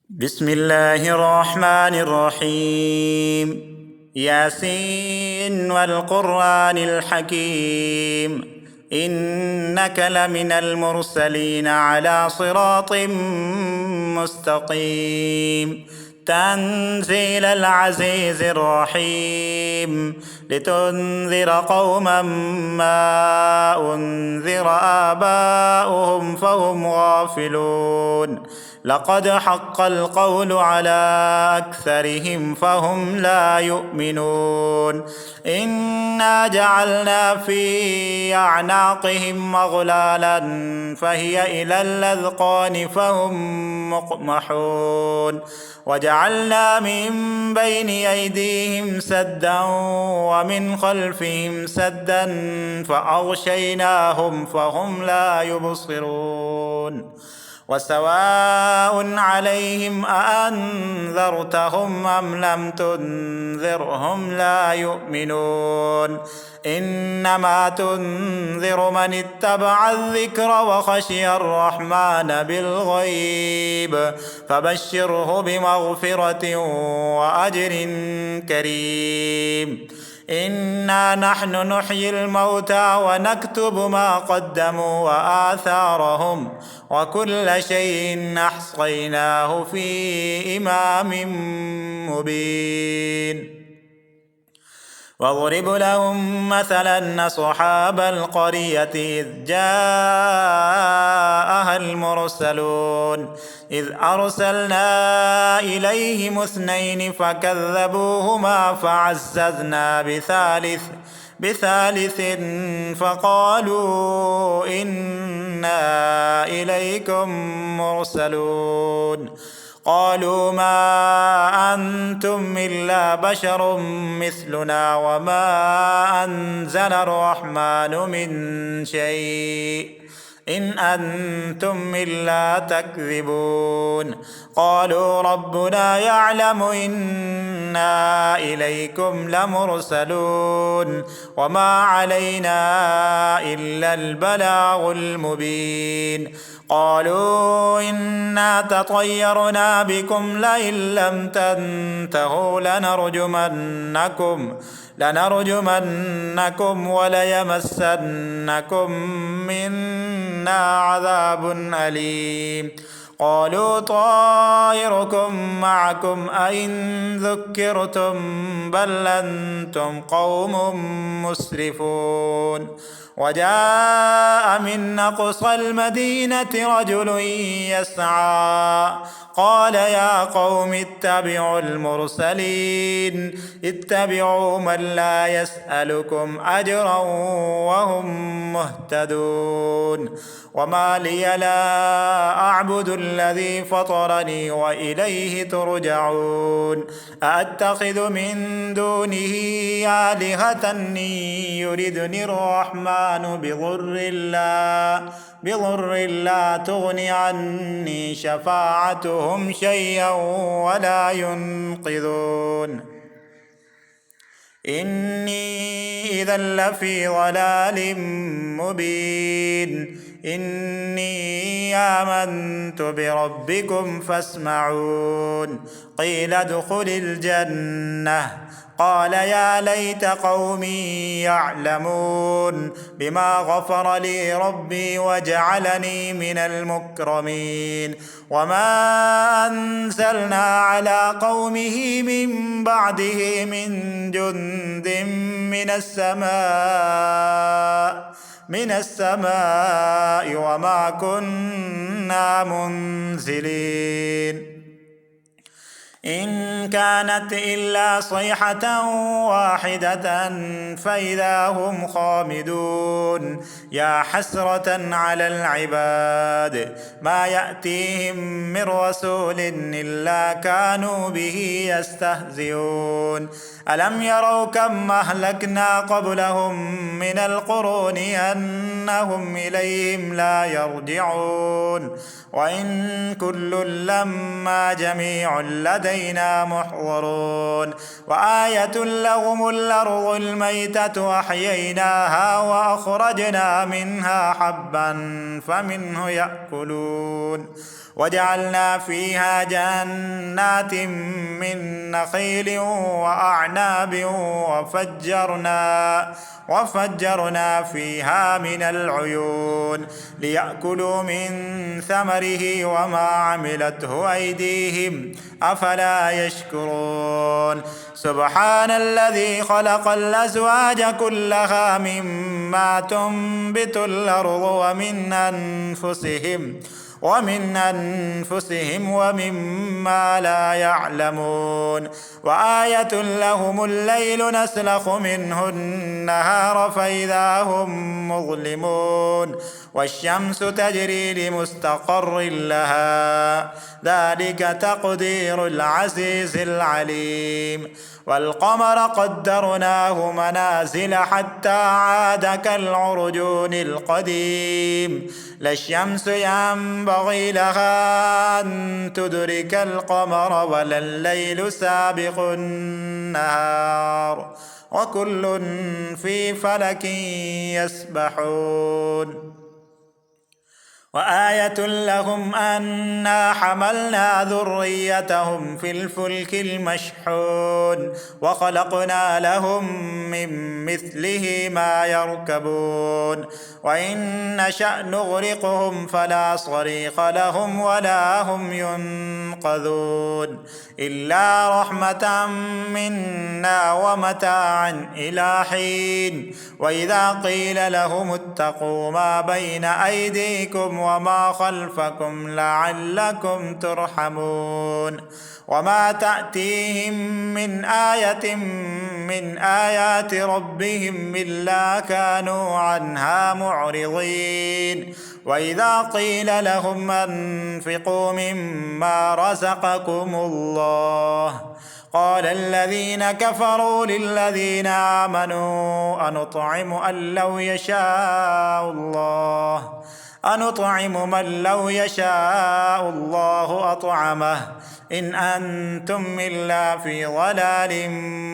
بسم الله الرحمن الرحيم. ياسين والقرآن الحكيم، إنك لمن المرسلين على صراط مستقيم. تنزيل العزيز الرحيم، لتنذر قوما ما أنذر آباؤهم فهم غافلون. لقد حق القول على أكثرهم فهم لا يؤمنون. إنا جعلنا في أعناقهم أغلالا فهي إلى الأذقان فهم مقمحون. وجعلنا من بين أيديهم سدا ومن خلفهم سدا فأغشيناهم فهم لا يبصرون. وسواء عليهم أأنذرتهم أم لم تنذرهم لا يؤمنون. إنما تنذر من اتبع الذكر وخشي الرحمن بالغيب، فبشره بمغفرة وأجر كريم. إنا نحن نحيي الموتى ونكتب ما قدموا وآثارهم، وكل شيء أحصيناه في إمام مبين. واضرب لهم مثلا أصحاب القرية إذ جاءها المرسلون إذ أرسلنا إليهم اثنين فكذبوهما فعززنا بثالث فقالوا إنا إليكم مرسلون. قالوا ما أنتم إلا بشر مثلنا وما أنزل الرحمن من شيء إن أنتم إلا تكذبون. قالوا ربنا يعلم إنا إليكم لمرسلون وما علينا إلا البلاغ المبين. قالوا إنا تطيرنا بكم لئن لم تنتهوا لنرجمنكم وليمسنكم منا عذاب أليم. قالوا طائركم معكم أئن ذكرتم بل أنتم قوم مسرفون. وجاء من أقصى المدينة رجل يسعى قال يا قوم اتبعوا المرسلين اتبعوا من لا يسألكم أجرا وهم مهتدون. وما لي لا أعبد الذي فطرني وإليه ترجعون. أأتخذ من دونه آلهة يردني الرحمن بضر لا تغن عني شفاعتهم شيئا ولا ينقذون. إني إذا لفي ضلال مبين. إني آمنت بربكم فاسمعون. قيل ادخل الجنة قال يا ليت قومي يعلمون بما غفر لي ربي وجعلني من المكرمين. وما أنزلنا على قومه من بعده من جند من السماء وما كنا منزلين. إن كانت إلا صيحة واحدة فإذا هم خامدون. يا حسرة على العباد ما يأتيهم من رسول إلا كانوا به يستهزئون. ألم يروا كم أهلكنا قبلهم من القرون أنهم إليهم لا يرجعون. وإن كل لما جميع لدينا محضرون. وآية لهم الأرض الميتة أحييناها وأخرجنا منها حبا فمنه يأكلون وجعلنا فيها جنات من نخيل وأعناب وفجرنا فيها من العيون ليأكلوا من ثمره وما عملته أيديهم أفلا يشكرون سبحان الذي خلق الأزواج كلها مما تنبت الأرض ومن أنفسهم ومما لا يعلمون وآية لهم الليل نسلخ منه النهار فإذا هم مظلمون والشمس تجري لمستقر لها ذلك تقدير العزيز العليم والقمر قدرناه منازل حتى عاد كالعرجون القديم لا الشمس ينبغي لها أن تدرك القمر ولا الليل سابق النهار وكل في فلك يسبحون وآية لهم أنا حملنا ذريتهم في الفلك المشحون وخلقنا لهم من مثله ما يركبون وإن نشأ نغرقهم فلا صريخ لهم ولا هم ينقذون إلا رحمة منا ومتاعا إلى حين وإذا قيل لهم اتقوا ما بين أيديكم وما خلفكم لعلكم ترحمون وما تأتيهم من آية من آيات ربهم إلا كانوا عنها معرضين وإذا قيل لهم أنفقوا مما رزقكم الله قال الذين كفروا للذين آمنوا أنطعم من لو يشاء الله أطعمه إن أنتم إلا في ضلال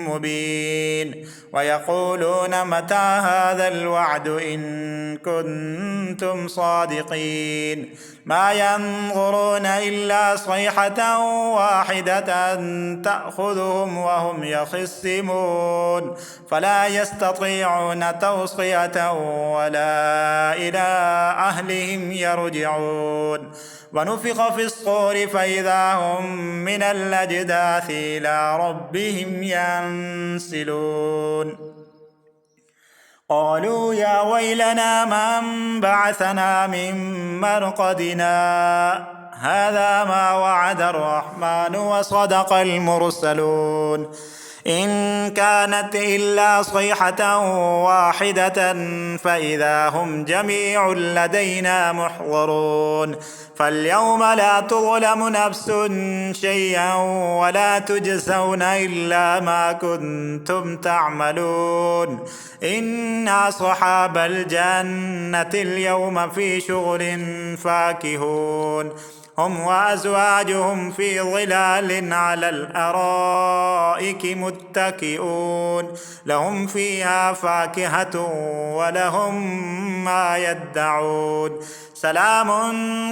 مبين ويقولون متى هذا الوعد إن كنتم صادقين ما ينظرون إلا صيحة واحدة تأخذهم وهم يخصمون فلا يستطيعون توصية ولا إلى أهلهم يرجعون ونفخ في الصور فإذا هم من الأجداث إلى ربهم ينسلون قالوا يا ويلنا من بعثنا من مرقدنا هذا ما وعد الرحمن وصدق المرسلون إن كانت إلا صيحة واحدة فإذا هم جميع لدينا محضرون فاليوم لا تظلم نفس شيئا ولا تجزون إلا ما كنتم تعملون إن أصحاب الجنة اليوم في شغل فاكهون هم وأزواجهم في ظلال على الأرائك متكئون لهم فيها فاكهة ولهم ما يدعون سلام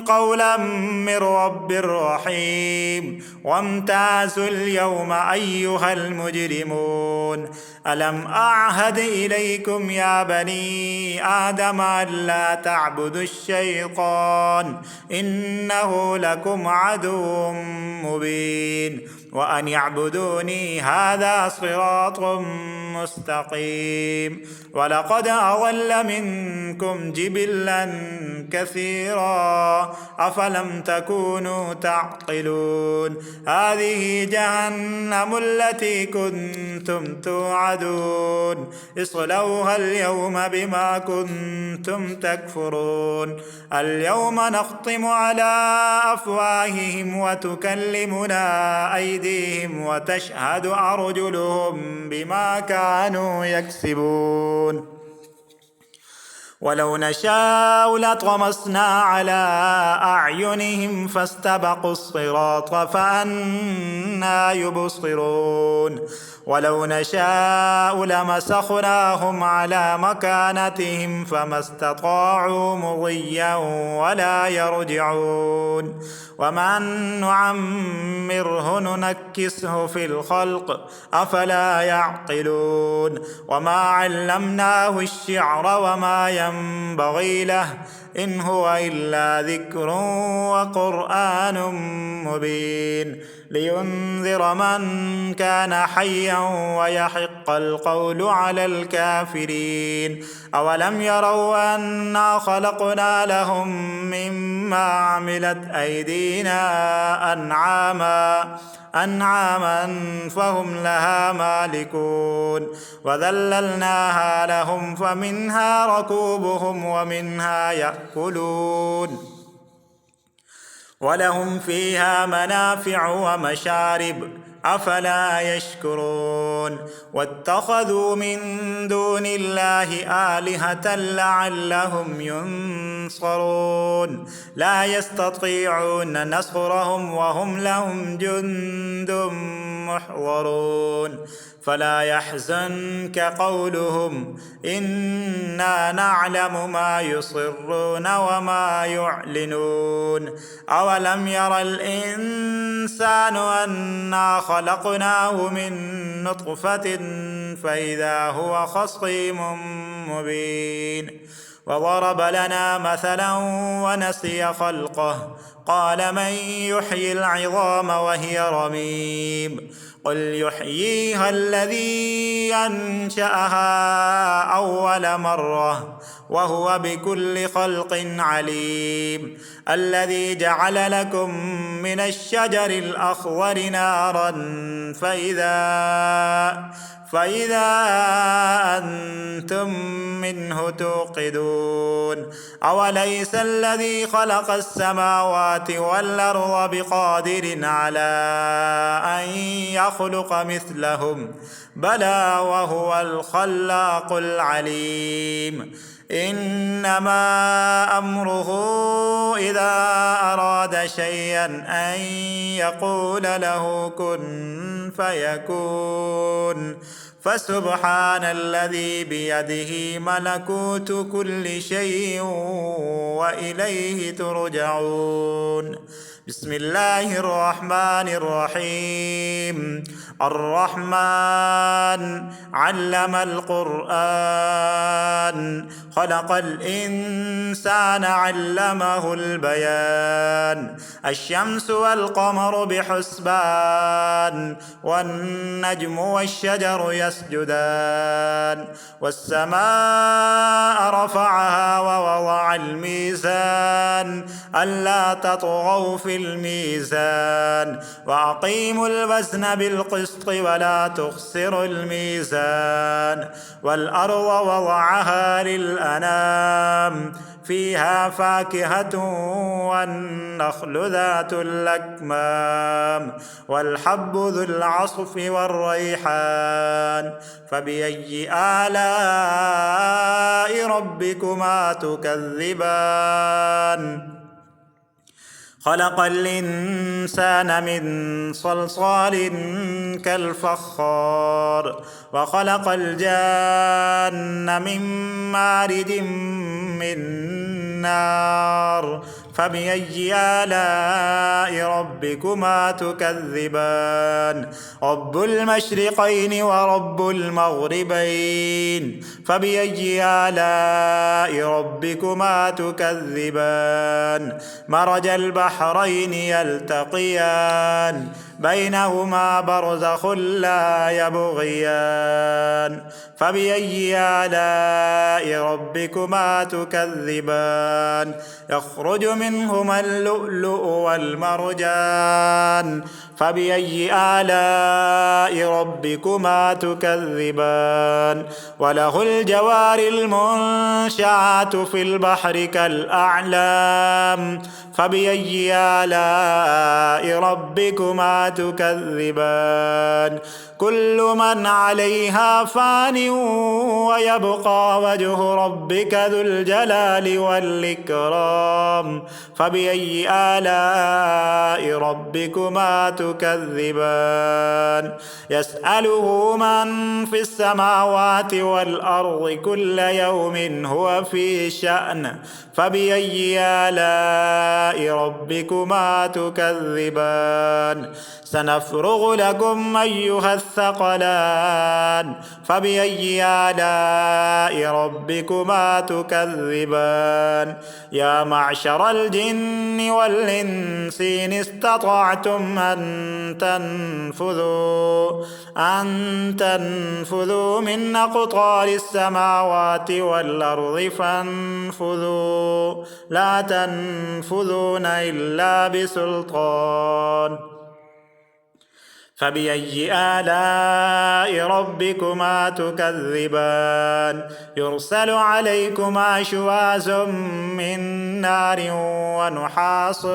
قولا من رب رحيم وامتازوا اليوم أيها المجرمون ألم أعهد إليكم يا بني آدم ألا تعبدوا الشيطان إنه لكم عدو مبين وأن يعبدوني هذا صراط مستقيم ولقد أضل منكم جبلا كثيرا أفلم تكونوا تعقلون هذه جهنم التي كنتم توعدون اصلوها اليوم بما كنتم تكفرون اليوم نختم على أفواههم وتكلمنا أيديهم وتشهد أرجلهم بما كانوا يكسبون ولو نشاء لطمسنا على أعينهم فاستبقوا الصراط فأنى يبصرون ولو نشاء لمسخناهم على مكانتهم فما استطاعوا مضيا ولا يرجعون ومن نعمره ننكسه في الخلق أفلا يعقلون وما علمناه الشعر وما ينبغي له إن هو إلا ذكر وقرآن مبين لينذر من كان حيا ويحق القول على الكافرين أولم يروا أنا خلقنا لهم مما عملت أيدينا أنعاما فهم لها مالكون وذللناها لهم فمنها ركوبهم ومنها يأكلون ولهم فيها منافع ومشارب أفلا يشكرون واتخذوا من دون الله آلهة لعلهم ينصرون لا يستطيعون نصرهم وهم لهم جند محضرون فلا يحزنك قولهم إنا نعلم ما يصرون وما يعلنون أولم ير الإنسان أنا خلقناه من نطفة فإذا هو خصيم مبين وضرب لنا مثلا ونسي خلقه قال من يحيي العظام وهي رميم قل يحييها الذي أنشأها أول مرة وهو بكل خلق عليم الذي جعل لكم من الشجر الأخضر نارا فإذا أنتم منه توقدون أوليس الذي خلق السماوات والأرض بقادر على أن يخلق مثلهم بلى وهو الخلاق العليم إنما أمره إذا أراد شيئا أن يقول له كن فيكون فسبحان الذي بيده ملكوت كل شيء وإليه ترجعون بسم الله الرحمن الرحيم الرحمن علم القرآن خلق الإنسان علمه البيان الشمس والقمر بحسبان والنجم والشجر يسجدان والسماء رفعها ووضع الميزان ألا تطغوا في الميزان وأقيموا الوزن بالقسط ولا تخسروا الميزان والأرض وضعها للأنام فيها فاكهة والنخل ذات الأكمام والحب ذو العصف والريحان فبأي آلاء ربكما تكذبان خلق الإنسان من صلصال كالفخار وخلق الجان من مارد من نار فبأي آلاء ربكما تكذبان رب المشرقين ورب المغربين فبأي آلاء ربكما تكذبان مرج البحرين يلتقيان بينهما برزخ لا يبغيان فبأي آلاء ربكما تكذبان يخرج منهما اللؤلؤ والمرجان فبأي آلاء ربكما تكذبان وله الجوار المنشآت في البحر كالأعلام فبأي آلاء ربكما تكذبان كل من عليها فان ويبقى وجه ربك ذو الجلال والإكرام فبأي آلاء ربكما تكذبان يسأله من في السماوات والأرض كل يوم هو في شأن فبأي آلاء ربكما تكذبان سنفرغ لكم أيها الثقلان فبأي آلاء ربكما تكذبان يا معشر الجن والإنس إن استطعتم أن تنفذوا من أقطار السماوات والأرض فانفذوا لا تنفذون إلا بسلطان فبأي آلاء ربكما تكذبان يرسل عليكما شواظ من نار ونحاس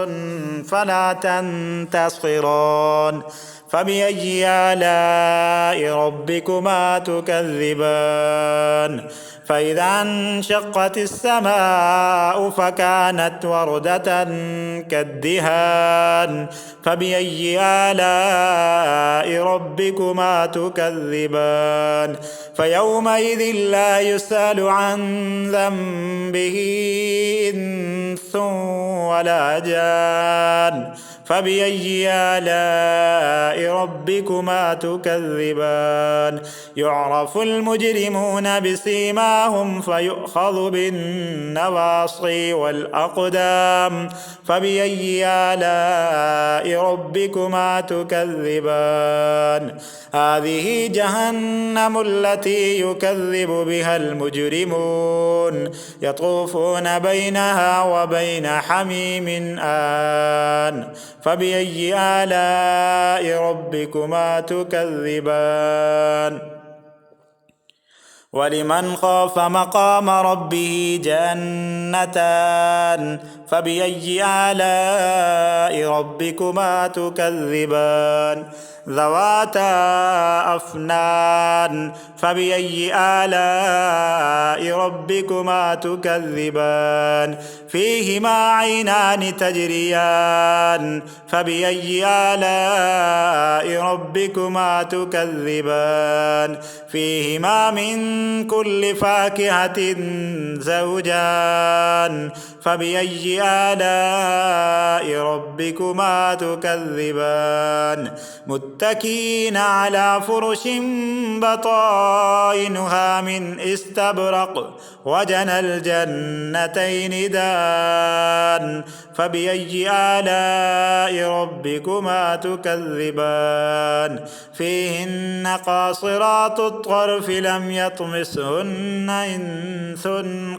فلا تنتصران فبأي آلاء ربكما تكذبان فإذا انشقت السماء فكانت وردة كالدهان فبأي آلاء ربكما تكذبان فيومئذ لا يسأل عن ذنبه إنس ولا جان فبأي آلاء ربكما تكذبان يعرف المجرمون بسيماهم فيؤخذ بالنواصي والأقدام فبأي آلاء ربكما تكذبان هذه جهنم التي يكذب بها المجرمون يطوفون بينها وبين حميم آن فبأي آلاء ربكما تكذبان ولمن خاف مقام ربه جنتان فبأي آلاء ربكما تكذبان ذواتا أفنان فبأي آلاء ربكما تكذبان فيهما عينان تجريان فبأي آلاء ربكما تكذبان فيهما من كل فاكهة زوجان فبأي آلاء ربكما تكذبان متكئين على فرش بطائنها من استبرق وجنى الجنتين دان فبأي آلاء ربكما تكذبان فيهن قاصرات الطرف لم يطمسهن إنس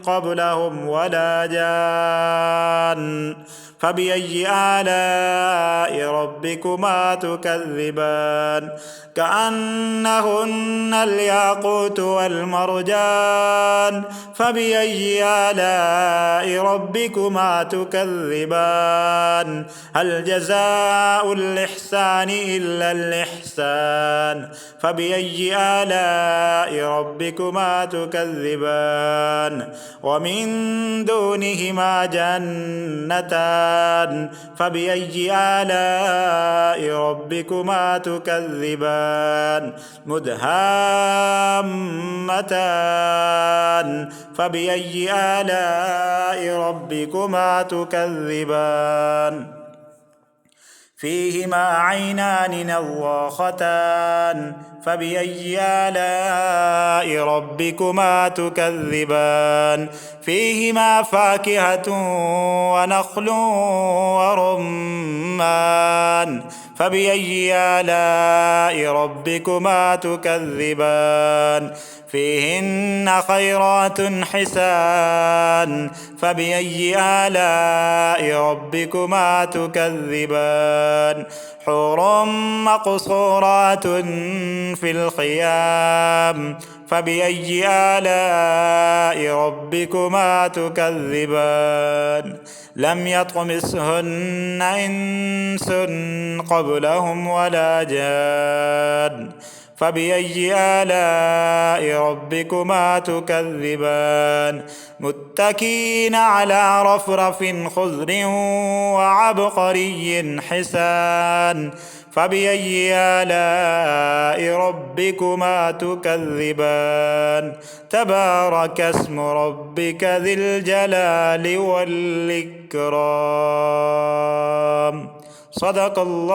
قبلهم ولا جان فبأي آلاء ربكما تكذبان كأنهن الياقوت والمرجان فبأي آلاء ربكما تكذبان هل جزاء الإحسان إلا الإحسان فبأي آلاء ربكما تكذبان ومن دونهما جنتان فبأي آلاء ربكما تكذبان مدهامتان فبأي آلاء ربكما تكذبان فيهما عينان نضاختان فبأي آلاء ربكما تكذبان فيهما فاكهة ونخل ورمان فبأي آلاء ربكما تكذبان فيهن خيرات حسان فبأي آلاء ربكما تكذبان حور مقصورات في الخيام فبأي آلاء ربكما تكذبان لم يطمثهن إنس قبلهم ولا جان فبأي آلاء ربكما تكذبان متكئين على رفرف خضر وعبقري حسان فبأي آلاء ربكما تكذبان تبارك اسم ربك ذي الجلال والإكرام. صدق الله.